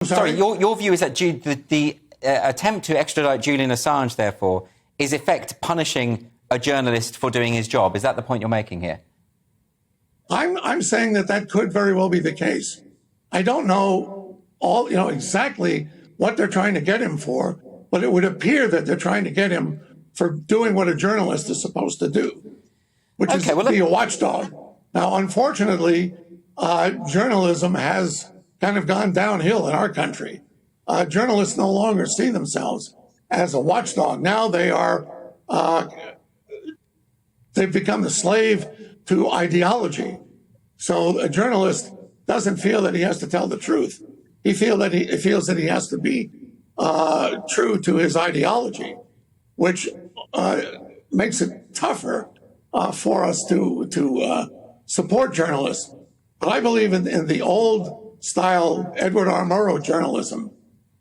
Sorry, your view is that the attempt to extradite Julian Assange, therefore, is in effect punishing a journalist for doing his job. Is that the point you're making here? I'm saying that could very well be the case. I don't know exactly what they're trying to get him for, but it would appear that they're trying to get him for doing what a journalist is supposed to do, which is be a watchdog. Now, unfortunately, journalism has kind of gone downhill in our country. Journalists no longer see themselves as a watchdog. Now they are, they've become the slave to ideology. So a journalist doesn't feel that he has to tell the truth. He feels that he has to be true to his ideology, which makes it tougher for us to support journalists. But I believe in the old style Edward R. Murrow journalism,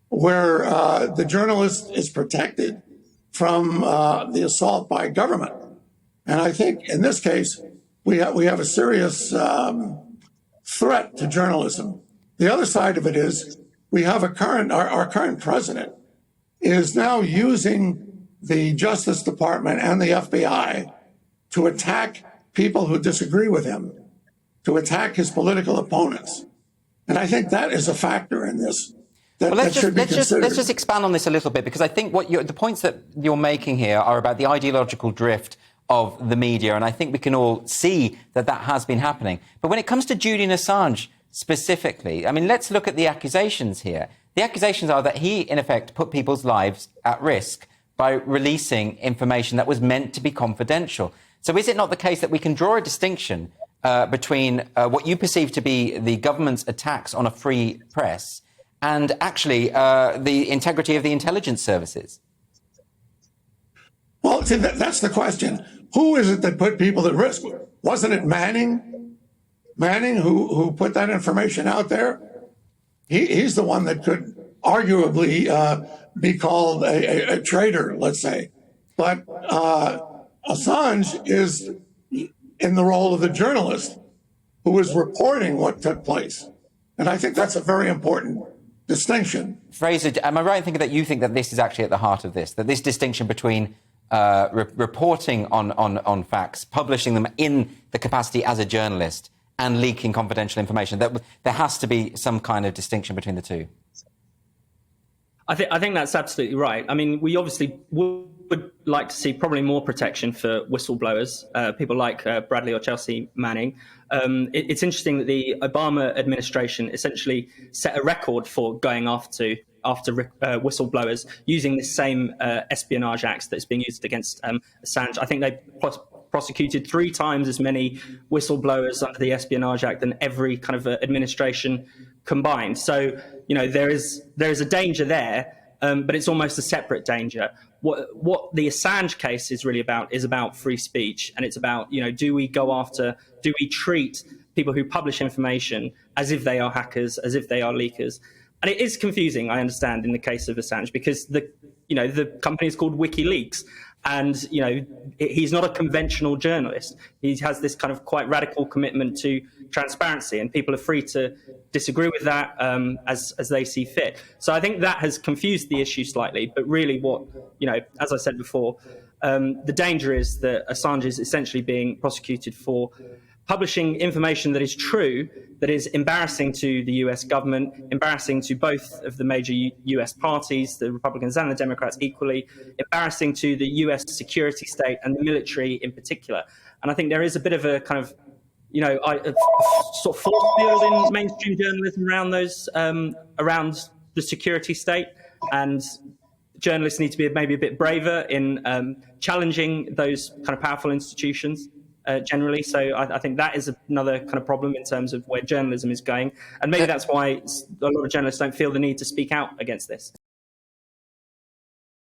where the journalist is protected from the assault by government. And I think in this case, we have a serious threat to journalism. The other side of it is we have our current president is now using the Justice Department and the FBI to attack people who disagree with him, to attack his political opponents. And I think that is a factor in this. Let's just expand on this a little bit, because I think the points that you're making here are about the ideological drift of the media, and I think we can all see that has been happening. But when it comes to Julian Assange specifically, I mean, let's look at the accusations here. The accusations are that he, in effect, put people's lives at risk by releasing information that was meant to be confidential. So is it not the case that we can draw a distinction between what you perceive to be the government's attacks on a free press and actually the integrity of the intelligence services? Well, see, that's the question. Who is it that put people at risk? Wasn't it Manning? Manning who put that information out there? He's the one that could arguably be called a traitor, let's say. But Assange is in the role of the journalist who is reporting what took place. And I think that's a very important distinction. Fraser, am I right in thinking that you think that this is actually at the heart of this, that this distinction between reporting on facts, publishing them in the capacity as a journalist, and leaking confidential information, that there has to be some kind of distinction between the two? I think that's absolutely right. I mean, we obviously would like to see probably more protection for whistleblowers, people like Bradley or Chelsea Manning. It's interesting that the Obama administration essentially set a record for going after whistleblowers using this same Espionage Act that's being used against Assange. I think they prosecuted 3 times as many whistleblowers under the Espionage Act than every kind of administration combined. So, there is a danger there, but it's almost a separate danger. What the Assange case is really about is about free speech, and it's about, do we treat people who publish information as if they are hackers, as if they are leakers? And it is confusing, I understand, in the case of Assange, because the company is called WikiLeaks, and he's not a conventional journalist. He has this kind of quite radical commitment to transparency, and people are free to disagree with that as they see fit. So I think that has confused the issue slightly. But really, what as I said before, the danger is that Assange is essentially being prosecuted for publishing information that is true, that is embarrassing to the US government, embarrassing to both of the major US parties, the Republicans and the Democrats equally, embarrassing to the US security state and the military in particular. And I think there is a bit of a kind of, a sort of force field in mainstream journalism around those, around the security state. And journalists need to be maybe a bit braver in challenging those kind of powerful institutions. Generally. So I think that is another kind of problem in terms of where journalism is going. And maybe that's why a lot of journalists don't feel the need to speak out against this.